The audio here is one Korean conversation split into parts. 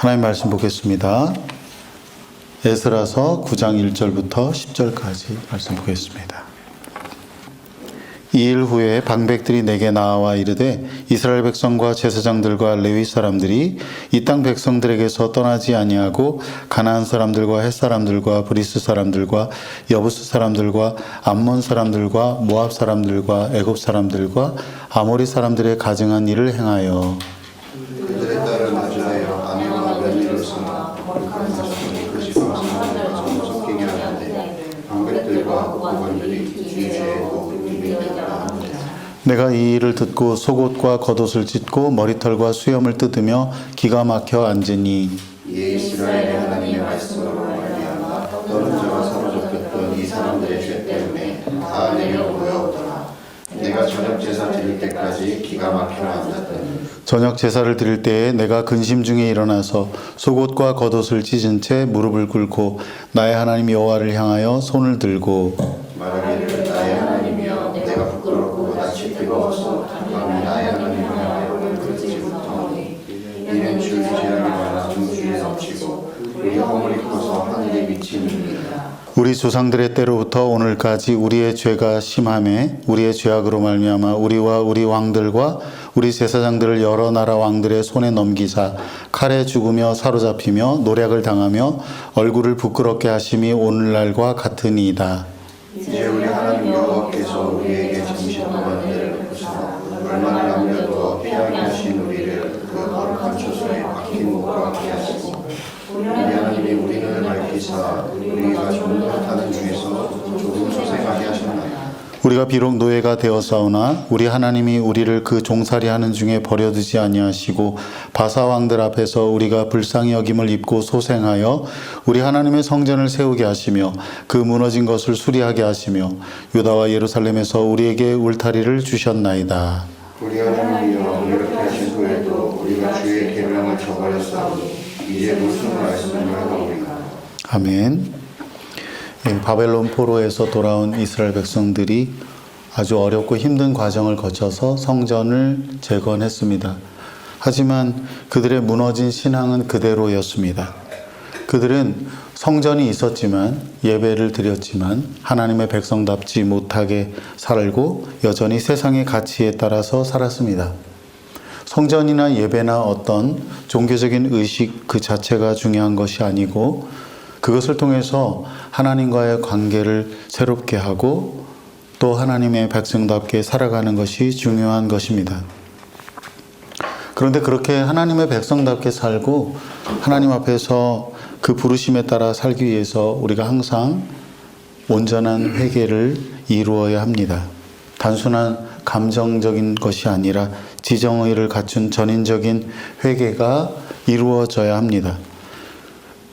하나님 말씀 보겠습니다. 에스라서 9장 1절부터 10절까지 말씀 보겠습니다. 이 일 후에 방백들이 내게 나와 이르되 이스라엘 백성과 제사장들과 레위 사람들이 이 땅 백성들에게서 떠나지 아니하고 가나안 사람들과 헷 사람들과 브리스 사람들과 여부스 사람들과 암몬 사람들과 모압 사람들과 애굽 사람들과 아모리 사람들의 가증한 일을 행하여 그들의 딸을 맞이하여 아내와 며느리를 삼아 거룩한 자손이 그 지방 사람들과 섞이게 하는데 방백들과 고관들이 이 죄에 또 내가 이 일을 듣고 속옷과 겉옷을 찢고 머리털과 수염을 뜯으며 기가 막혀 앉으니 이에 이스라엘의 하나님의 말씀으로 말미암아 너는 저가 사로잡혔던 이 사람들의 죄 때문에 다 내게로 모여오더라. 내가 저녁 제사 드릴 때까지 기가 막혀 앉았더니 저녁 제사를 드릴 때에 내가 근심 중에 일어나서 속옷과 겉옷을 찢은 채 무릎을 꿇고 나의 하나님 여호와를 향하여 손을 들고 말하기를 나의 하나님이여 내가 부끄럽고 낯이 뜨거워서 감히 나의 하나님을 향하여 그르지 못하오니 이는 주 죄악이 중주에 넘치고 우리 허물이 커서 하늘에 미치느니라. 우리 조상들의 때로부터 오늘까지 우리의 죄가 심하매 우리의 죄악으로 말미암아 우리와 우리 왕들과 우리 제사장들을 여러 나라 왕들의 손에 넘기사 칼에 죽으며 사로잡히며 노략을 당하며 얼굴을 부끄럽게 하심이 오늘날과 같으니이다. 이제 우리 하나님 여호와께서 우리에게 정신 동안을 베푸사 얼마나 남겨두어 피하게 하신 우리를 그 거룩한 처소에 박힌 목과 같게 하시고 우리 하나님이 우리 눈을 밝히사 우리가 종로를 타는 중에서 조금 소생하게 하셨나이다. 우리가 비록 노예가 되었사오나 우리 하나님이 우리를 그 종살이 하는 중에 버려두지 아니하시고 바사 왕들 앞에서 우리가 불쌍히 여김을 입고 소생하여 우리 하나님의 성전을 세우게 하시며 그 무너진 것을 수리하게 하시며 유다와 예루살렘에서 우리에게 울타리를 주셨나이다. 우리 하나님이여 이렇게 하신 후에도 우리가 주의 계명을 저버렸사오니 이제 무슨 말씀을 하오리까. 아멘. 바벨론 포로에서 돌아온 이스라엘 백성들이 아주 어렵고 힘든 과정을 거쳐서 성전을 재건했습니다. 하지만 그들의 무너진 신앙은 그대로였습니다. 그들은 성전이 있었지만 예배를 드렸지만 하나님의 백성답지 못하게 살고 여전히 세상의 가치에 따라서 살았습니다. 성전이나 예배나 어떤 종교적인 의식 그 자체가 중요한 것이 아니고 그것을 통해서 하나님과의 관계를 새롭게 하고 또 하나님의 백성답게 살아가는 것이 중요한 것입니다. 그런데 그렇게 하나님의 백성답게 살고 하나님 앞에서 그 부르심에 따라 살기 위해서 우리가 항상 온전한 회개를 이루어야 합니다. 단순한 감정적인 것이 아니라 지정의를 갖춘 전인적인 회개가 이루어져야 합니다.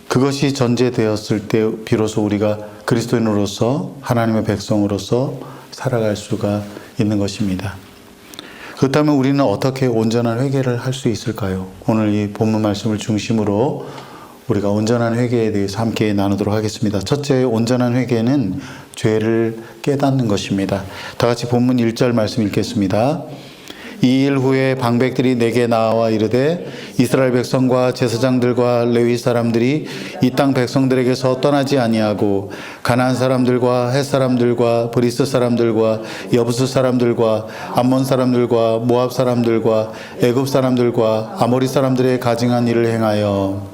그것이 전제되었을 때 비로소 우리가 그리스도인으로서 하나님의 백성으로서 살아갈 수가 있는 것입니다. 그렇다면 우리는 어떻게 온전한 회개를 할 수 있을까요? 오늘 이 본문 말씀을 중심으로 우리가 온전한 회개에 대해서 함께 나누도록 하겠습니다. 첫째, 온전한 회개는 죄를 깨닫는 것입니다. 다 같이 본문 1절 말씀 읽겠습니다. 이 일 후에 방백들이 내게 나와 이르되 이스라엘 백성과 제사장들과 레위 사람들이 이 땅 백성들에게서 떠나지 아니하고 가나안 사람들과 헷 사람들과 브리스 사람들과 여부스 사람들과 암몬 사람들과 모압 사람들과 애굽 사람들과 아모리 사람들의 가증한 일을 행하여.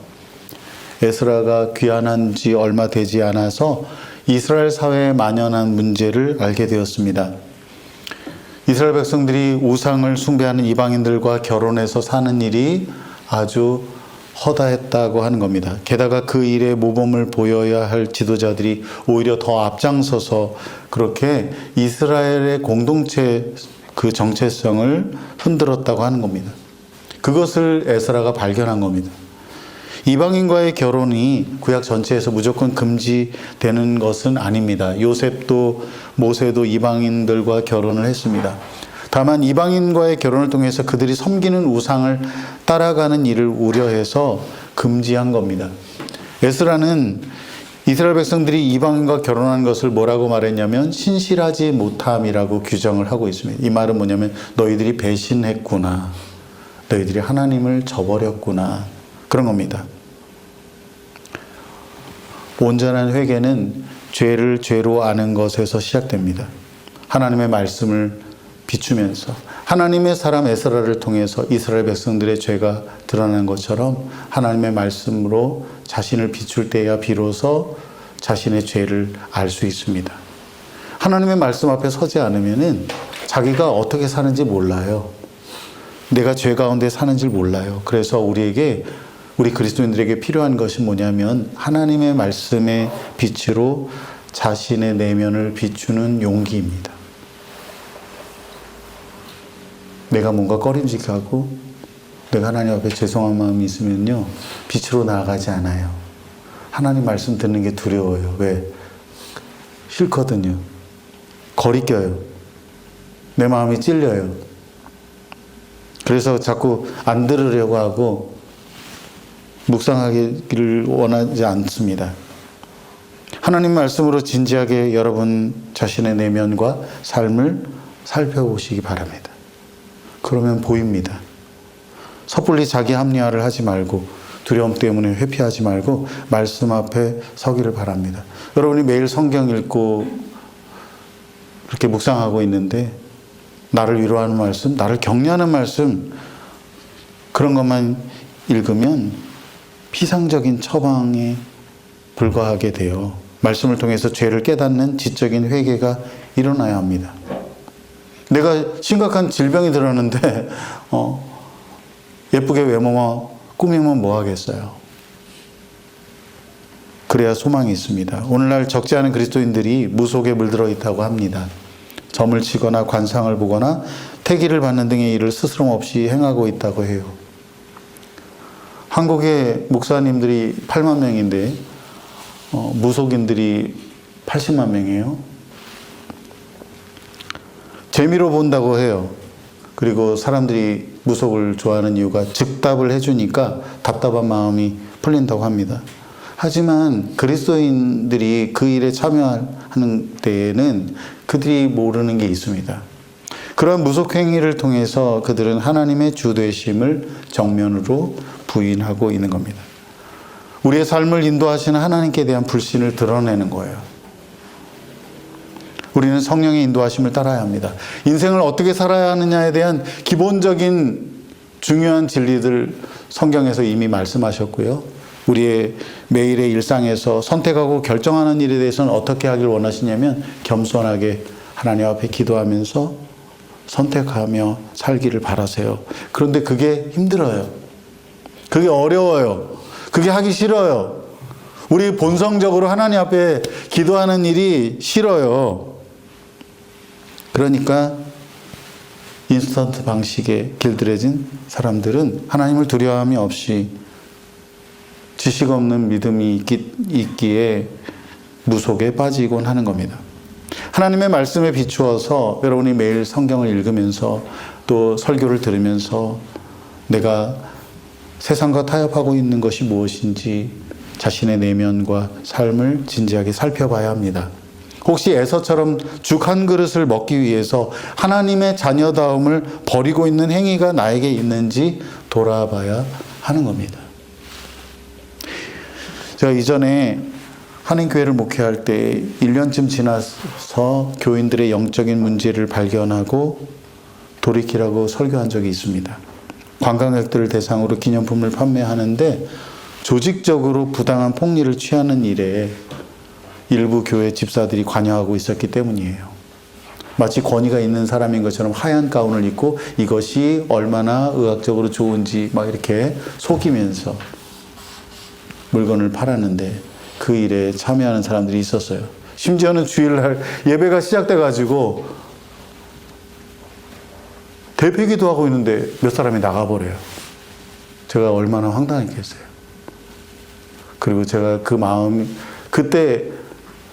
에스라가 귀환한 지 얼마 되지 않아서 이스라엘 사회에 만연한 문제를 알게 되었습니다. 이스라엘 백성들이 우상을 숭배하는 이방인들과 결혼해서 사는 일이 아주 허다했다고 하는 겁니다. 게다가 그 일에 모범을 보여야 할 지도자들이 오히려 더 앞장서서 그렇게 이스라엘의 공동체 그 정체성을 흔들었다고 하는 겁니다. 그것을 에스라가 발견한 겁니다. 이방인과의 결혼이 구약 전체에서 무조건 금지되는 것은 아닙니다. 요셉도 모세도 이방인들과 결혼을 했습니다. 다만 이방인과의 결혼을 통해서 그들이 섬기는 우상을 따라가는 일을 우려해서 금지한 겁니다. 에스라는 이스라엘 백성들이 이방인과 결혼한 것을 뭐라고 말했냐면 신실하지 못함이라고 규정을 하고 있습니다. 이 말은 뭐냐면 너희들이 배신했구나. 너희들이 하나님을 저버렸구나. 그런 겁니다. 온전한 회개는 죄를 죄로 아는 것에서 시작됩니다. 하나님의 말씀을 비추면서 하나님의 사람 에스라를 통해서 이스라엘 백성들의 죄가 드러난 것처럼 하나님의 말씀으로 자신을 비출 때야 비로소 자신의 죄를 알 수 있습니다. 하나님의 말씀 앞에 서지 않으면은 자기가 어떻게 사는지 몰라요. 내가 죄 가운데 사는지 몰라요. 그래서 우리 그리스도인들에게 필요한 것이 뭐냐면 하나님의 말씀의 빛으로 자신의 내면을 비추는 용기입니다. 내가 뭔가 꺼림직하고 내가 하나님 앞에 죄송한 마음이 있으면요, 빛으로 나아가지 않아요. 하나님 말씀 듣는 게 두려워요. 왜? 싫거든요. 거리껴요. 내 마음이 찔려요. 그래서 자꾸 안 들으려고 하고 묵상하기를 원하지 않습니다. 하나님 말씀으로 진지하게 여러분 자신의 내면과 삶을 살펴보시기 바랍니다. 그러면 보입니다. 섣불리 자기 합리화를 하지 말고 두려움 때문에 회피하지 말고 말씀 앞에 서기를 바랍니다. 여러분이 매일 성경 읽고 그렇게 묵상하고 있는데 나를 위로하는 말씀, 나를 격려하는 말씀, 그런 것만 읽으면 피상적인 처방에 불과하게 돼요. 말씀을 통해서 죄를 깨닫는 지적인 회개가 일어나야 합니다. 내가 심각한 질병이 들었는데 예쁘게 외모만 꾸미면 뭐 하겠어요? 그래야 소망이 있습니다. 오늘날 적지 않은 그리스도인들이 무속에 물들어 있다고 합니다. 점을 치거나 관상을 보거나 태기를 받는 등의 일을 스스럼 없이 행하고 있다고 해요. 한국의 목사님들이 8만 명인데 무속인들이 80만 명이에요. 재미로 본다고 해요. 그리고 사람들이 무속을 좋아하는 이유가 즉답을 해주니까 답답한 마음이 풀린다고 합니다. 하지만 그리스도인들이 그 일에 참여하는 때에는 그들이 모르는 게 있습니다. 그런 무속 행위를 통해서 그들은 하나님의 주되심을 정면으로 부인하고 있는 겁니다. 우리의 삶을 인도하시는 하나님께 대한 불신을 드러내는 거예요. 우리는 성령의 인도하심을 따라야 합니다. 인생을 어떻게 살아야 하느냐에 대한 기본적인 중요한 진리들 성경에서 이미 말씀하셨고요. 우리의 매일의 일상에서 선택하고 결정하는 일에 대해서는 어떻게 하길 원하시냐면 겸손하게 하나님 앞에 기도하면서 선택하며 살기를 바라세요. 그런데 그게 힘들어요. 그게 어려워요. 그게 하기 싫어요. 우리 본성적으로 하나님 앞에 기도하는 일이 싫어요. 그러니까 인스턴트 방식에 길들여진 사람들은 하나님을 두려움이 없이 지식 없는 믿음이 있기에 무속에 빠지곤 하는 겁니다. 하나님의 말씀에 비추어서 여러분이 매일 성경을 읽으면서 또 설교를 들으면서 내가 세상과 타협하고 있는 것이 무엇인지 자신의 내면과 삶을 진지하게 살펴봐야 합니다. 혹시 에서처럼 죽 한 그릇을 먹기 위해서 하나님의 자녀다움을 버리고 있는 행위가 나에게 있는지 돌아봐야 하는 겁니다. 제가 이전에 한인교회를 목회할 때 1년쯤 지나서 교인들의 영적인 문제를 발견하고 돌이키라고 설교한 적이 있습니다. 관광객들을 대상으로 기념품을 판매하는데 조직적으로 부당한 폭리를 취하는 일에 일부 교회 집사들이 관여하고 있었기 때문이에요. 마치 권위가 있는 사람인 것처럼 하얀 가운을 입고 이것이 얼마나 의학적으로 좋은지 막 이렇게 속이면서 물건을 팔았는데 그 일에 참여하는 사람들이 있었어요. 심지어는 주일날 예배가 시작돼가지고 대피기도 하고 있는데 몇 사람이 나가버려요. 제가 얼마나 황당했겠어요. 그리고 제가 그 마음, 그때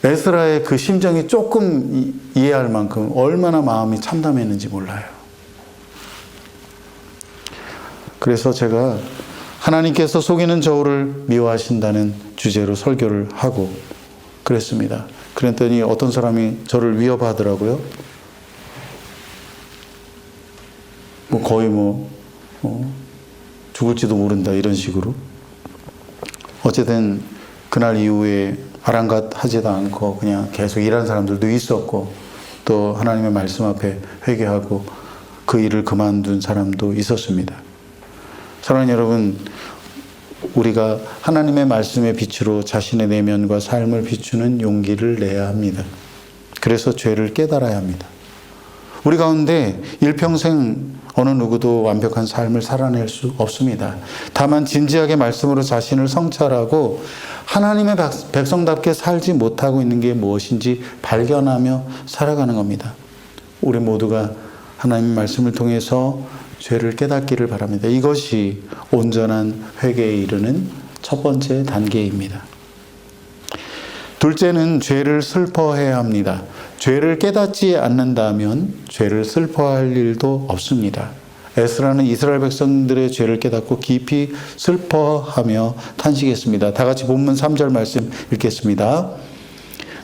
에스라의 그 심정이 조금 이해할 만큼 얼마나 마음이 참담했는지 몰라요. 그래서 제가 하나님께서 속이는 저울을 미워하신다는 주제로 설교를 하고 그랬습니다. 그랬더니 어떤 사람이 저를 위협하더라고요. 거의 죽을지도 모른다 이런 식으로. 어쨌든 그날 이후에 아랑곳하지도 않고 그냥 계속 일하는 사람들도 있었고, 또 하나님의 말씀 앞에 회개하고 그 일을 그만둔 사람도 있었습니다. 사랑하는 여러분, 우리가 하나님의 말씀의 빛으로 자신의 내면과 삶을 비추는 용기를 내야 합니다. 그래서 죄를 깨달아야 합니다. 우리 가운데 일평생 어느 누구도 완벽한 삶을 살아낼 수 없습니다. 다만 진지하게 말씀으로 자신을 성찰하고 하나님의 백성답게 살지 못하고 있는 게 무엇인지 발견하며 살아가는 겁니다. 우리 모두가 하나님의 말씀을 통해서 죄를 깨닫기를 바랍니다. 이것이 온전한 회개에 이르는 첫 번째 단계입니다. 둘째는 죄를 슬퍼해야 합니다. 죄를 깨닫지 않는다면 죄를 슬퍼할 일도 없습니다. 에스라는 이스라엘 백성들의 죄를 깨닫고 깊이 슬퍼하며 탄식했습니다. 다 같이 본문 3절 말씀 읽겠습니다.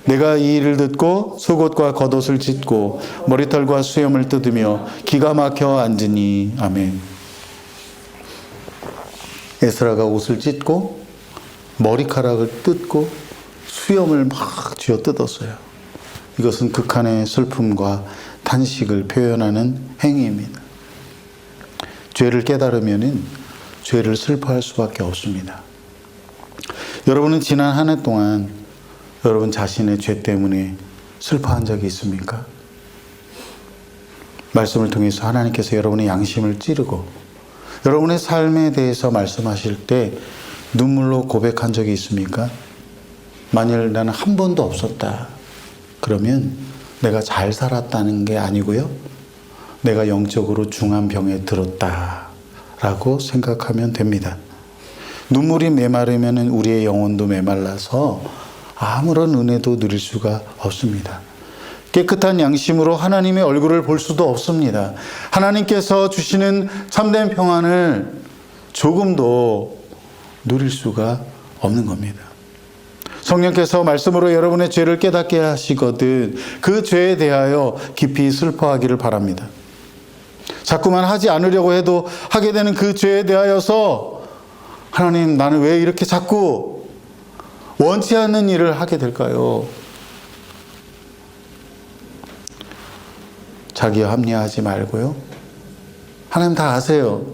내가 이 일을 듣고 속옷과 겉옷을 찢고 머리털과 수염을 뜯으며 기가 막혀 앉으니. 아멘. 에스라가 옷을 찢고 머리카락을 뜯고 수염을 막 쥐어 뜯었어요. 이것은 극한의 슬픔과 탄식을 표현하는 행위입니다. 죄를 깨달으면은 죄를 슬퍼할 수밖에 없습니다. 여러분은 지난 한 해 동안 여러분 자신의 죄 때문에 슬퍼한 적이 있습니까? 말씀을 통해서 하나님께서 여러분의 양심을 찌르고 여러분의 삶에 대해서 말씀하실 때 눈물로 고백한 적이 있습니까? 만일 나는 한 번도 없었다, 그러면 내가 잘 살았다는 게 아니고요, 내가 영적으로 중한 병에 들었다 라고 생각하면 됩니다. 눈물이 메마르면 우리의 영혼도 메말라서 아무런 은혜도 누릴 수가 없습니다. 깨끗한 양심으로 하나님의 얼굴을 볼 수도 없습니다. 하나님께서 주시는 참된 평안을 조금도 누릴 수가 없는 겁니다. 성령께서 말씀으로 여러분의 죄를 깨닫게 하시거든 그 죄에 대하여 깊이 슬퍼하기를 바랍니다. 자꾸만 하지 않으려고 해도 하게 되는 그 죄에 대하여서 하나님, 나는 왜 이렇게 자꾸 원치 않는 일을 하게 될까요? 자기와 합리화하지 말고요, 하나님 다 아세요.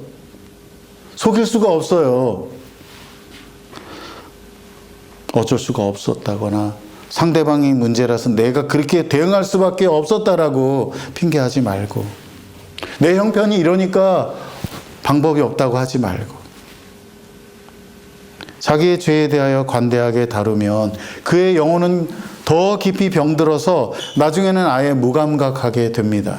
속일 수가 없어요. 어쩔 수가 없었다거나 상대방이 문제라서 내가 그렇게 대응할 수밖에 없었다라고 핑계하지 말고, 내 형편이 이러니까 방법이 없다고 하지 말고, 자기의 죄에 대하여 관대하게 다루면 그의 영혼은 더 깊이 병들어서 나중에는 아예 무감각하게 됩니다.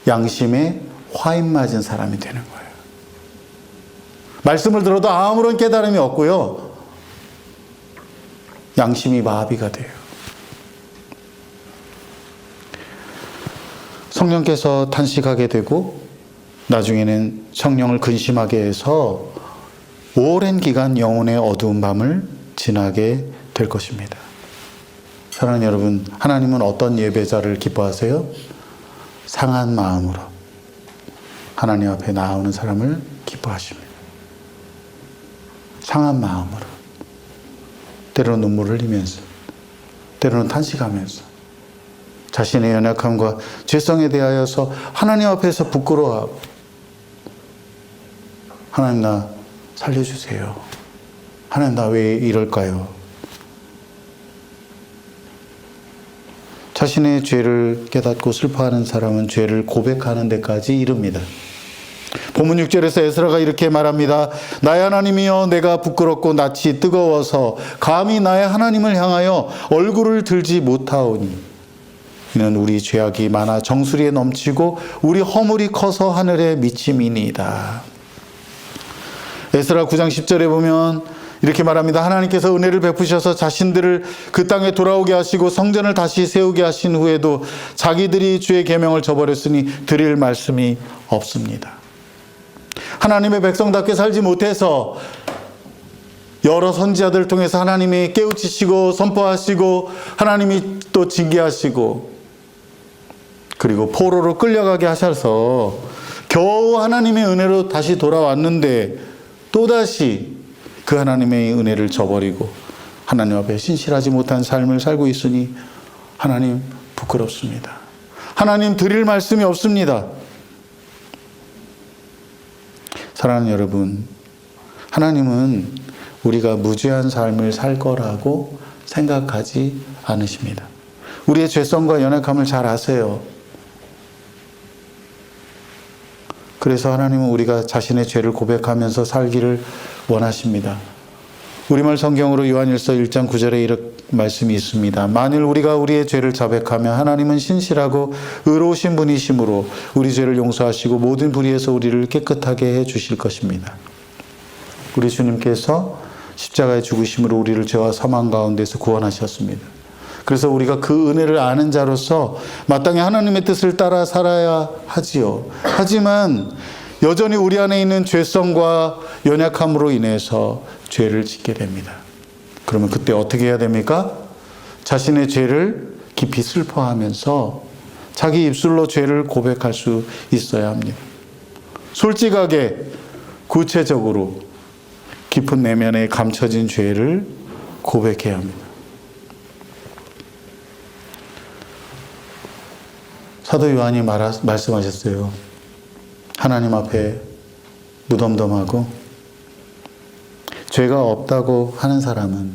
양심에 화인 맞은 사람이 되는 거예요. 말씀을 들어도 아무런 깨달음이 없고요, 양심이 마비가 돼요. 성령께서 탄식하게 되고 나중에는 성령을 근심하게 해서 오랜 기간 영혼의 어두운 밤을 지나게 될 것입니다. 사랑하는 여러분, 하나님은 어떤 예배자를 기뻐하세요? 상한 마음으로 하나님 앞에 나오는 사람을 기뻐하십니다. 상한 마음으로, 때로는 눈물을 흘리면서, 때로는 탄식하면서 자신의 연약함과 죄성에 대하여서 하나님 앞에서 부끄러워하고, 하나님 나 살려주세요. 하나님 나 왜 이럴까요? 자신의 죄를 깨닫고 슬퍼하는 사람은 죄를 고백하는 데까지 이릅니다. 본문 6절에서 에스라가 이렇게 말합니다. 나의 하나님이여, 내가 부끄럽고 낯이 뜨거워서 감히 나의 하나님을 향하여 얼굴을 들지 못하오니 이는 우리 죄악이 많아 정수리에 넘치고 우리 허물이 커서 하늘에 미침이니이다. 에스라 9장 10절에 보면 이렇게 말합니다. 하나님께서 은혜를 베푸셔서 자신들을 그 땅에 돌아오게 하시고 성전을 다시 세우게 하신 후에도 자기들이 주의 계명을 저버렸으니 드릴 말씀이 없습니다. 하나님의 백성답게 살지 못해서 여러 선지자들을 통해서 하나님이 깨우치시고 선포하시고 하나님이 또 징계하시고 그리고 포로로 끌려가게 하셔서 겨우 하나님의 은혜로 다시 돌아왔는데 또다시 그 하나님의 은혜를 저버리고 하나님 앞에 신실하지 못한 삶을 살고 있으니 하나님 부끄럽습니다. 하나님 드릴 말씀이 없습니다. 사랑하는 여러분, 하나님은 우리가 무죄한 삶을 살 거라고 생각하지 않으십니다. 우리의 죄성과 연약함을 잘 아세요. 그래서 하나님은 우리가 자신의 죄를 고백하면서 살기를 원하십니다. 우리말 성경으로 요한일서 1장 9절에 이런 말씀이 있습니다. 만일 우리가 우리의 죄를 자백하면 하나님은 신실하고 의로우신 분이시므로 우리 죄를 용서하시고 모든 불의에서 우리를 깨끗하게 해 주실 것입니다. 우리 주님께서 십자가의 죽으심으로 우리를 죄와 사망 가운데서 구원하셨습니다. 그래서 우리가 그 은혜를 아는 자로서 마땅히 하나님의 뜻을 따라 살아야 하지요. 하지만 여전히 우리 안에 있는 죄성과 연약함으로 인해서 죄를 짓게 됩니다. 그러면 그때 어떻게 해야 됩니까? 자신의 죄를 깊이 슬퍼하면서 자기 입술로 죄를 고백할 수 있어야 합니다. 솔직하게 구체적으로 깊은 내면에 감춰진 죄를 고백해야 합니다. 사도 요한이 말씀하셨어요. 하나님 앞에 무덤덤하고 죄가 없다고 하는 사람은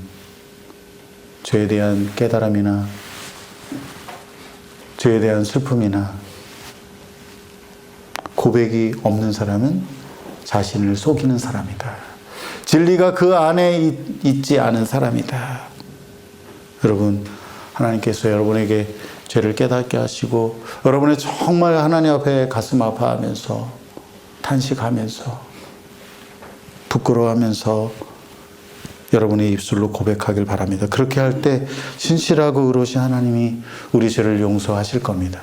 죄에 대한 깨달음이나 죄에 대한 슬픔이나 고백이 없는 사람은 자신을 속이는 사람이다. 진리가 그 안에 있지 않은 사람이다. 여러분, 하나님께서 여러분에게 죄를 깨닫게 하시고 여러분의 정말 하나님 앞에 가슴 아파하면서 탄식하면서 부끄러워하면서 여러분의 입술로 고백하길 바랍니다. 그렇게 할 때 신실하고 의로우신 하나님이 우리 죄를 용서하실 겁니다.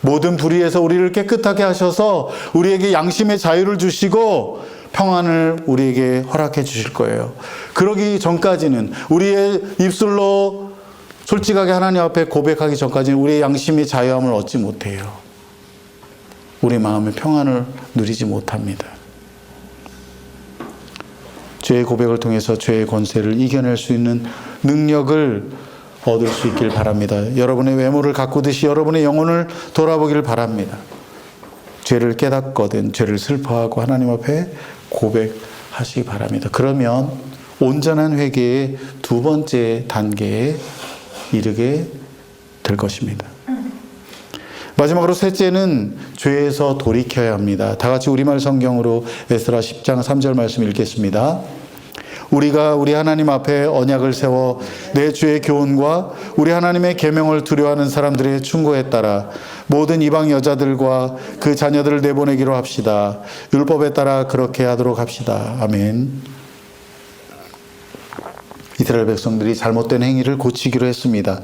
모든 불의에서 우리를 깨끗하게 하셔서 우리에게 양심의 자유를 주시고 평안을 우리에게 허락해 주실 거예요. 그러기 전까지는 우리의 입술로 솔직하게 하나님 앞에 고백하기 전까지는 우리의 양심의 자유함을 얻지 못해요. 우리 마음의 평안을 누리지 못합니다. 죄의 고백을 통해서 죄의 권세를 이겨낼 수 있는 능력을 얻을 수 있길 바랍니다. 여러분의 외모를 가꾸듯이 여러분의 영혼을 돌아보기를 바랍니다. 죄를 깨닫거든 죄를 슬퍼하고 하나님 앞에 고백하시기 바랍니다. 그러면 온전한 회개의 두 번째 단계에 이르게 될 것입니다. 마지막으로 셋째는 죄에서 돌이켜야 합니다. 다 같이 우리말 성경으로 에스라 10장 3절 말씀 읽겠습니다. 우리가 우리 하나님 앞에 언약을 세워 내 주의 교훈과 우리 하나님의 계명을 두려워하는 사람들의 충고에 따라 모든 이방 여자들과 그 자녀들을 내보내기로 합시다. 율법에 따라 그렇게 하도록 합시다. 아멘. 이스라엘 백성들이 잘못된 행위를 고치기로 했습니다.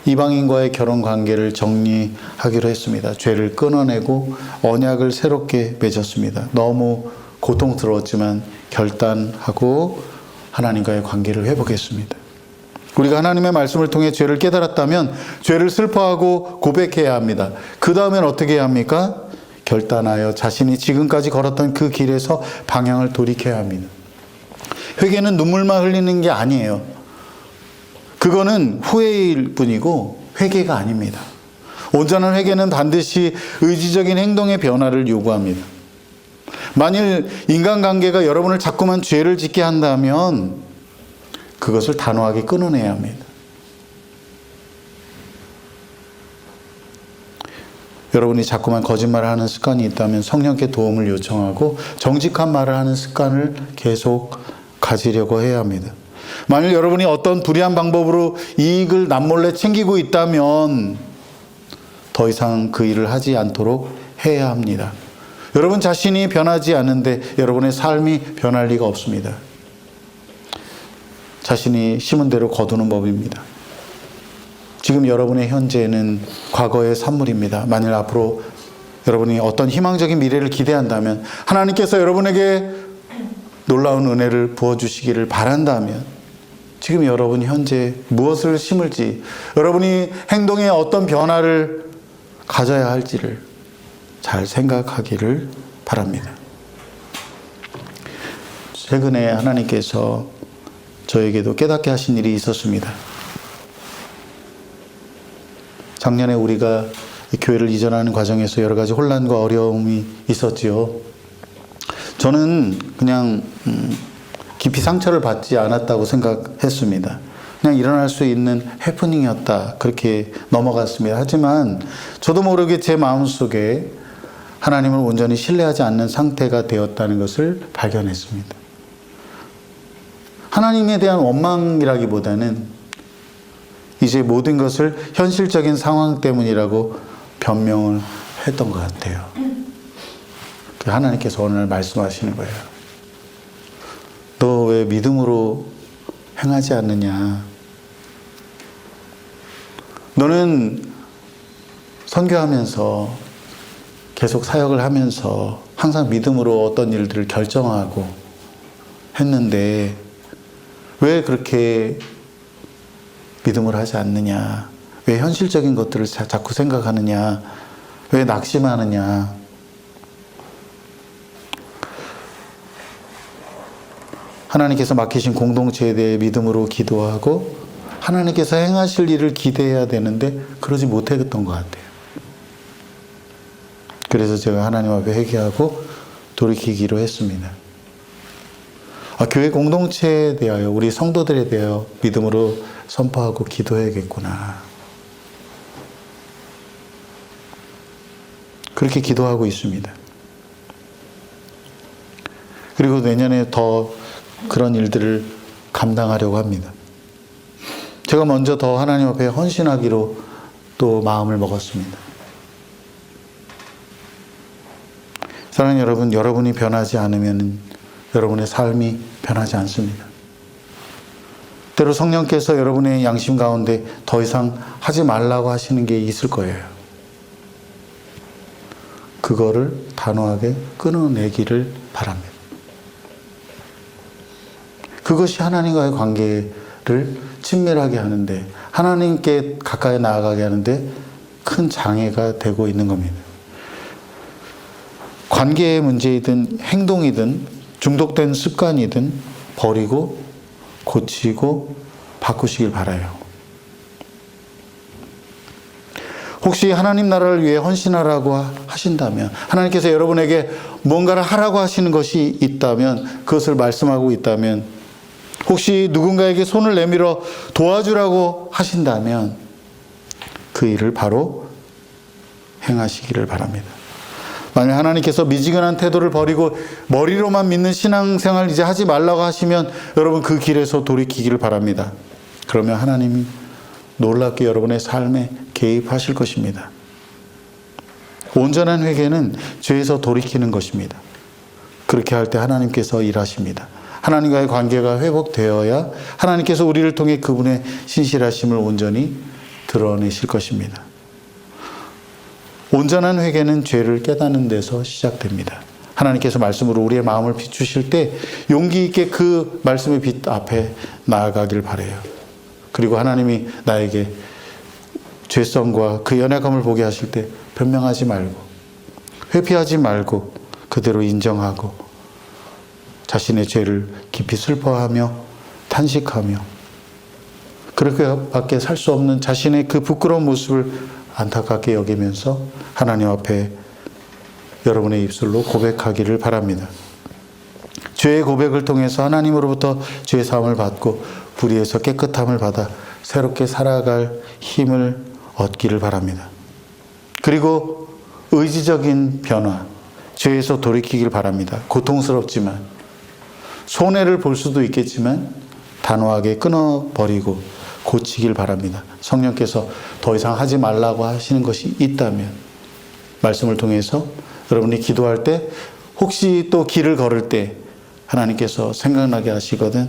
이방인과의 결혼 관계를 정리하기로 했습니다. 죄를 끊어내고 언약을 새롭게 맺었습니다. 너무 고통스러웠지만 결단하고 하나님과의 관계를 회복했습니다. 우리가 하나님의 말씀을 통해 죄를 깨달았다면 죄를 슬퍼하고 고백해야 합니다. 그 다음엔 어떻게 해야 합니까? 결단하여 자신이 지금까지 걸었던 그 길에서 방향을 돌이켜야 합니다. 회개는 눈물만 흘리는 게 아니에요. 그거는 후회일 뿐이고 회개가 아닙니다. 온전한 회개는 반드시 의지적인 행동의 변화를 요구합니다. 만일 인간관계가 여러분을 자꾸만 죄를 짓게 한다면 그것을 단호하게 끊어내야 합니다. 여러분이 자꾸만 거짓말을 하는 습관이 있다면 성령께 도움을 요청하고 정직한 말을 하는 습관을 계속 가지려고 해야 합니다. 만일 여러분이 어떤 불의한 방법으로 이익을 남몰래 챙기고 있다면 더 이상 그 일을 하지 않도록 해야 합니다. 여러분 자신이 변하지 않는데 여러분의 삶이 변할 리가 없습니다. 자신이 심은 대로 거두는 법입니다. 지금 여러분의 현재는 과거의 산물입니다. 만일 앞으로 여러분이 어떤 희망적인 미래를 기대한다면 하나님께서 여러분에게 놀라운 은혜를 부어주시기를 바란다면 지금 여러분 현재 무엇을 심을지 여러분이 행동에 어떤 변화를 가져야 할지를 잘 생각하기를 바랍니다. 최근에 하나님께서 저에게도 깨닫게 하신 일이 있었습니다. 작년에 우리가 교회를 이전하는 과정에서 여러 가지 혼란과 어려움이 있었지요. 저는 그냥 깊이 상처를 받지 않았다고 생각했습니다. 그냥 일어날 수 있는 해프닝이었다, 그렇게 넘어갔습니다. 하지만 저도 모르게 제 마음속에 하나님을 온전히 신뢰하지 않는 상태가 되었다는 것을 발견했습니다. 하나님에 대한 원망이라기보다는 이제 모든 것을 현실적인 상황 때문이라고 변명을 했던 것 같아요. 하나님께서 오늘 말씀하시는 거예요. 너 왜 믿음으로 행하지 않느냐? 너는 선교하면서 계속 사역을 하면서 항상 믿음으로 어떤 일들을 결정하고 했는데 왜 그렇게 믿음을 하지 않느냐? 왜 현실적인 것들을 자꾸 생각하느냐? 왜 낙심하느냐? 하나님께서 맡기신 공동체에 대해 믿음으로 기도하고 하나님께서 행하실 일을 기대해야 되는데 그러지 못했던 것 같아요. 그래서 제가 하나님 앞에 회개하고 돌이키기로 했습니다. 교회 공동체에 대하여, 우리 성도들에 대하여 믿음으로 선포하고 기도해야겠구나. 그렇게 기도하고 있습니다. 그리고 내년에 더 그런 일들을 감당하려고 합니다. 제가 먼저 더 하나님 앞에 헌신하기로 또 마음을 먹었습니다. 사랑하는 여러분, 여러분이 변하지 않으면 여러분의 삶이 변하지 않습니다. 때로 성령께서 여러분의 양심 가운데 더 이상 하지 말라고 하시는 게 있을 거예요. 그거를 단호하게 끊어내기를 바랍니다. 그것이 하나님과의 관계를 친밀하게 하는데, 하나님께 가까이 나아가게 하는데 큰 장애가 되고 있는 겁니다. 관계의 문제이든 행동이든 중독된 습관이든 버리고 고치고 바꾸시길 바라요. 혹시 하나님 나라를 위해 헌신하라고 하신다면, 하나님께서 여러분에게 뭔가를 하라고 하시는 것이 있다면, 그것을 말씀하고 있다면, 혹시 누군가에게 손을 내밀어 도와주라고 하신다면 그 일을 바로 행하시기를 바랍니다. 만약 하나님께서 미지근한 태도를 버리고 머리로만 믿는 신앙생활 이제 하지 말라고 하시면 여러분 그 길에서 돌이키기를 바랍니다. 그러면 하나님이 놀랍게 여러분의 삶에 개입하실 것입니다. 온전한 회개는 죄에서 돌이키는 것입니다. 그렇게 할 때 하나님께서 일하십니다. 하나님과의 관계가 회복되어야 하나님께서 우리를 통해 그분의 신실하심을 온전히 드러내실 것입니다. 온전한 회개는 죄를 깨닫는 데서 시작됩니다. 하나님께서 말씀으로 우리의 마음을 비추실 때 용기 있게 그 말씀의 빛 앞에 나아가길 바라요. 그리고 하나님이 나에게 죄성과 그 연약함을 보게 하실 때 변명하지 말고, 회피하지 말고 그대로 인정하고 자신의 죄를 깊이 슬퍼하며 탄식하며 그렇게밖에 살 수 없는 자신의 그 부끄러운 모습을 안타깝게 여기면서 하나님 앞에 여러분의 입술로 고백하기를 바랍니다. 죄의 고백을 통해서 하나님으로부터 죄 사함을 받고 불의에서 깨끗함을 받아 새롭게 살아갈 힘을 얻기를 바랍니다. 그리고 의지적인 변화, 죄에서 돌이키길 바랍니다. 고통스럽지만, 손해를 볼 수도 있겠지만 단호하게 끊어버리고 고치길 바랍니다. 성령께서 더 이상 하지 말라고 하시는 것이 있다면 말씀을 통해서 여러분이 기도할 때, 혹시 또 길을 걸을 때 하나님께서 생각나게 하시거든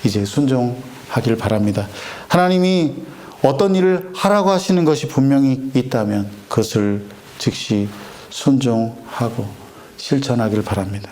이제 순종하길 바랍니다. 하나님이 어떤 일을 하라고 하시는 것이 분명히 있다면 그것을 즉시 순종하고 실천하길 바랍니다.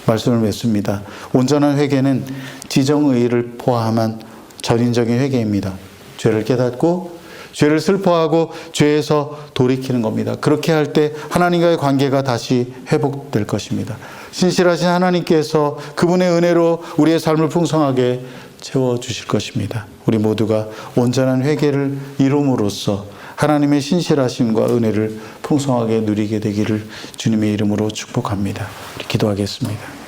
말씀을 맺습니다. 온전한 회개는 지정의를 포함한 전인적인 회개입니다. 죄를 깨닫고 죄를 슬퍼하고 죄에서 돌이키는 겁니다. 그렇게 할 때 하나님과의 관계가 다시 회복될 것입니다. 신실하신 하나님께서 그분의 은혜로 우리의 삶을 풍성하게 채워주실 것입니다. 우리 모두가 온전한 회개를 이룸으로써 하나님의 신실하심과 은혜를 풍성하게 누리게 되기를 주님의 이름으로 축복합니다. 우리 기도하겠습니다.